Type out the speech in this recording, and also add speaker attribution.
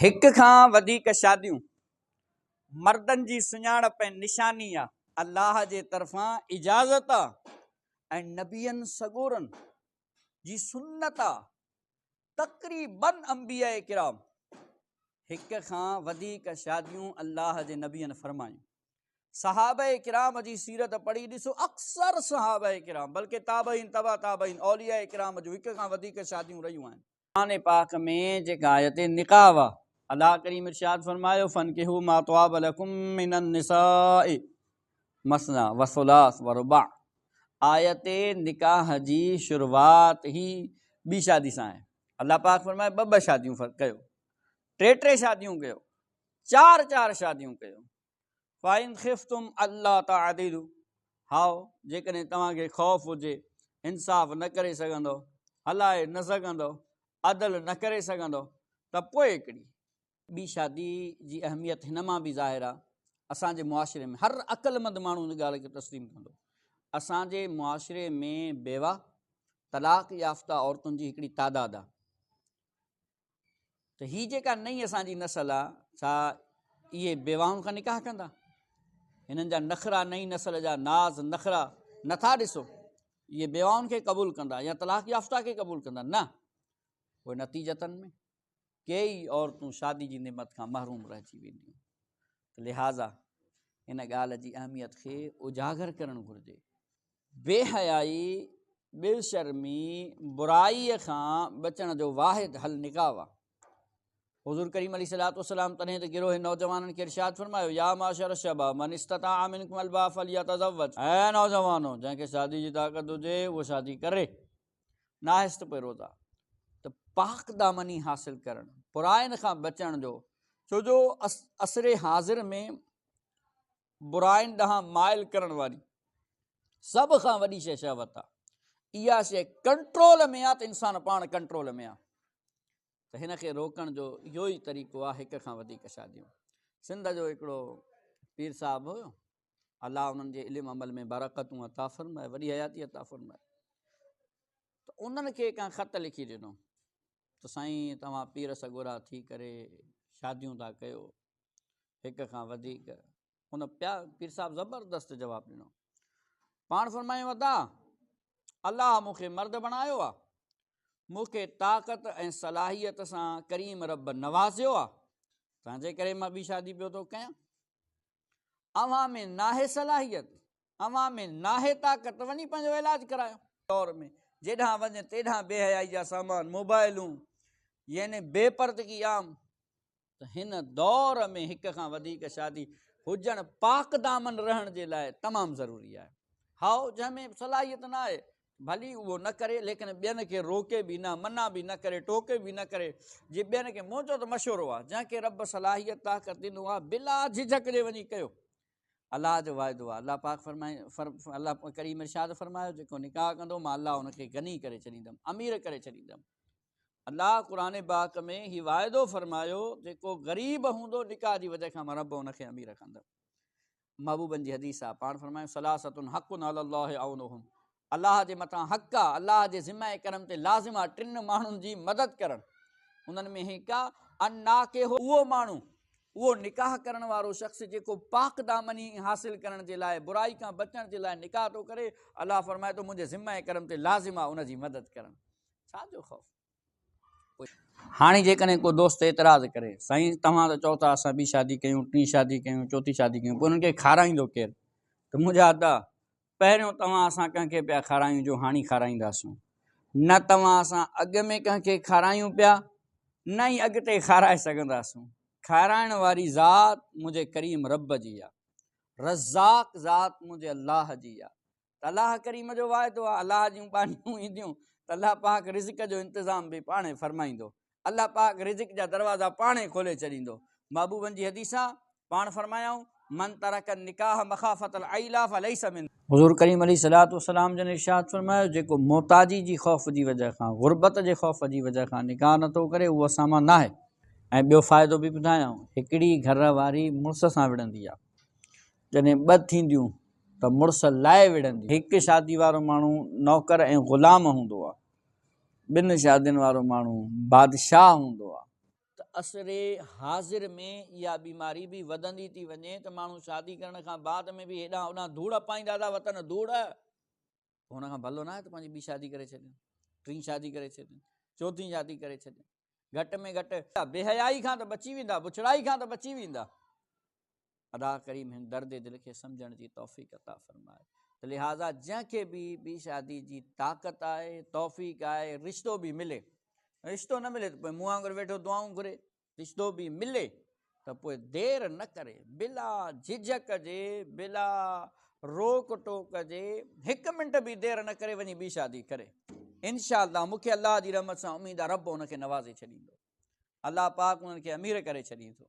Speaker 1: हिक खां वधीक शादियूं मर्दनि जी सुञाणप ऐं निशानी आहे, अल्लाह जे तरफ़ां इजाज़त आहे ऐं नबियनि सगोरनि जी सुन्नत आहे। तक़रीबन अंबिया किराम हिक खां वधीक शादियूं अल्लाह जे नबियनि फरमायूं। सहाबा किराम जी सीरत पढ़ी ॾिसो, अक्सर सहाबा किराम बल्कि ताबईन तबा ताबईन औलिया किराम जूं हिक खां वधीक शादियूं रहियूं आहिनि। क़ुरान पाक में जेका आयत निकाह आहे, अल्लाह करीम इरशाद फरमायो फनकिहू मा तवाब लकुम मिनन निसाई मसना व सुलास व रुबा। आयत निकाह जी शुरुआत ही ॿी शादी सां आहे। अल्लाह पाक फरमाए ॿ शादियूं कयो, टे शादियूं कयो, चार शादियूं कयो। फाइन खिफ्तुम अल्लाह तादिलु, हाओ जेकॾहिं तव्हांखे ख़ौफ़ हुजे, इंसाफ़ न करे सघंदो, हलाए न सघंदो, अदल न करे सघंदो, त पोइ हिकिड़ी ॿी शादी जी अहमियत हिन मां बि ज़ाहिर आहे। असांजे मुआशिरे में हर अक़लमंद माण्हू हिन ॻाल्हि खे तस्लीम कंदो, असांजे मुआशिरे में बेवा तलाक याफ़्ता औरतुनि जी हिकिड़ी तादाद आहे। त हीअ जेका नई असांजी नस्ल आहे, छा इहे बेवाउनि खां निकाह कंदा? हिननि जा नख़रा नई नस्ल जा नाज़ नख़रा नथा ॾिसो, इहे बेवाउनि खे क़बूल कंदा या तलाक याफ़्ता खे क़बूल कंदा? न, उहे नतीजतनि में कई औरतूं शादी जी नेमत खां महरूम रहिजी वेंदियूं। लिहाज़ा हिन ॻाल्हि जी अहमियत खे उजागर करणु घुरिजे। बेहयाई, बेशर्मी, बुराईअ खां बचण जो वाहिद हल निकाह आहे। हुज़ूर करीम अलैहिस्सलातु वस्सलाम तॾहिं त गिरोह नौजवाननि खे इरशाद फरमायो, या माशर शबाब मन इस्तताअ मिनकुम अलबाअ फलयतज़व्वज, ऐं नौजवानो जंहिंखे शादी जी ताक़त हुजे उहो शादी करे। नाहिस्त पे रोज़ा त पाक दामनी हासिल करणु, बुराइनि खां बचण जो, छो जो असरे हाज़िर में बुराइनि ॾांहुं माइल करण वारी सभ खां वॾी शइ शहवत आहे। इहा शइ कंट्रोल में आहे त इंसानु पाण कंट्रोल में आहे। त हिन खे रोकण जो इहो ई तरीक़ो आहे, हिक खां वधीक शादियूं। सिंध जो हिकिड़ो पीर साहिबु हुयो, अलाह उन्हनि जे इल्मु अमल में बरक़तूं अता फ़रमाए, वॾी हयाती अता फ़रमाए। त उन्हनि खे कंहिं ख़त लिखी ॾिनो त साईं तव्हां पीर सगोरा थी करे शादियूं था कयो हिक खां वधीक। हुन पीर साहिबु ज़बरदस्त जवाबु ॾिनो। पाण फरमायूं अदा अलाह मूंखे मर्द बणायो आहे, मूंखे ताक़त ऐं सलाहियत सां करीम रब नवाज़ियो आहे, तंहिंजे करे मां ॿी शादी पियो थो कयां। अव्हां में नाहे सलाहियत, अव्हां में नाहे ताक़त, वञी पंहिंजो इलाजु करायो। दौर में जेॾां वञे तेॾां बेहयाई जा सामान, मोबाइलूं, यानी बेपर्दगी आम। त हिन दौर में हिक खां वधीक शादी हुजणु पाक दामन रहण जे लाइ तमामु ज़रूरी आहे। हाओ जंहिंमें सलाहियत न आहे भली उहो न करे, लेकिन ॿियनि खे रोके बि न, मना बि न करे, टोके बि न करे। जीअं ॿियनि खे मुंहिंजो त मशवरो आहे, जंहिंखे रब सलाहियत ताक़त ॾिनो आहे बिला झिझक जे वञी कयो। अलाह जो वाइदो आहे, अलाह पाक अलाह करीम इरशाद फरमायो, जेको निकाह कंदो मां अलाह हुनखे गनी करे छॾींदुमि, अमीर करे छॾींदुमि। अलाह क़ुरान पाक में हीउ वाइदो फरमायो, जेको ग़रीब हूंदो निकाह जी वजह खां मां रब हुनखे अमीर कंदुमि। महबूबनि जी हदीस आहे, पाण फरमायूं सलासतुन हक़ुन अलल्लाहि औनुहुम, अलाह जे मथां हक़ आहे, अलाह जे ज़िम्मा करम ते लाज़िम आहे टिनि माण्हुनि जी मदद करणु। उन्हनि में हिकु आहे अन्नाके हो, उहो माण्हू, उहो निकाह करण वारो शख़्स जेको पाक दामनी हासिल करण जे लाइ, बुराई खां बचण जे लाइ निकाह थो करे। अलाह फरमाए थो मुंहिंजे ज़िम्मा करम ते लाज़िम आहे उनजी मदद करणु। छाजो ख़ौफ़? हाणे जेकॾहिं को दोस्त एतिराज़ करे, साईं तव्हां त चओ था असां ॿी शादी कयूं, टीं शादी कयूं, चोथीं शादी कयूं, पोइ उन्हनि खे खाराईंदो केरु? त मुंहिंजा अदा पहिरियों तव्हां असां कंहिंखे पिया खारायूं जो हाणे खाराईंदासूं, न तव्हां असां अॻु में कंहिंखे खारायूं पिया, न ई अॻिते खाराए सघंदासूं। खाराइण वारी ज़ात मुंहिंजे करीम रब जी आहे, रज़ाक ज़ात मुंहिंजे अलाह जी आहे। त अलाह करीम जो वाइदो आहे, अलाह जूं बानियूं ईंदियूं त अलाह पाक रिज़िक जो इंतिज़ाम बि पाणे फरमाईंदो, अलाह पाक रिज़िक जा दरवाज़ा पाणे खोले छॾींदो। महबूबनि जी हदीस आहे, पाण फरमायूं मन तरक निकाह मखाफ़तल आइला फलैसा मिन। हुज़ूर करीम अलैहिस्सलातु वस्सलाम जन इरशाद फरमायो, जेको मोहताजी जी ख़ौफ़ जी वजह खां, गुरबत जे ख़ौफ़ जी वजह खां निकाह नथो करे, उहो असां मां न आहे। ऐं ॿियो फ़ाइदो बि ॿुधायां, हिकिड़ी घर वारी मुड़ुस सां विढ़ंदी आहे, जॾहिं ॿ थींदियूं त मुड़ुस लाइ विढ़ंदी। हिकु शादी वारो माण्हू नौकर ऐं ग़ुलाम हूंदो आहे, ॿिनि शादियुनि वारो माण्हू बादशाह हूंदो आहे। त असरे हाज़िर में इहा बीमारी बि वधंदी थी वञे त माण्हू शादी करण खां बाद में बि हेॾां होॾां धूड़ पाईंदा था वतन धूड़, हुन खां भलो न आहे त पंहिंजी ॿी शादी करे छॾनि, टीं शादी करे छॾनि, चौथीं शादी करे छॾनि। घटि में घटि बेहयाई खां त बची वेंदा, बुछड़ाई खां त बची वेंदा। अदा करीम हिन दर्द दिलि खे सम्झण जी तौफ़ीक़ अता फ़रमाए। त लिहाज़ा जंहिंखे बि ॿी शादी जी ताक़त आहे, तौफ़ीक़ आहे, रिश्तो बि मिले, रिश्तो न मिले त पोइ मूं वांगुरु वेठो दुआऊं घुरे, रिश्तो बि मिले त पोइ देरि न करे, बिला झिझक जे, बिला रोक टोक जे, 1 मिंट बि देरि न करे वञी ॿी शादी करे। इंशाअल्लाह मूंखे अलाह जी रहमत सां उमीद आहे रब हुनखे नवाज़े छॾींदो, अलाह पाक हुननि खे अमीर करे छॾींदो।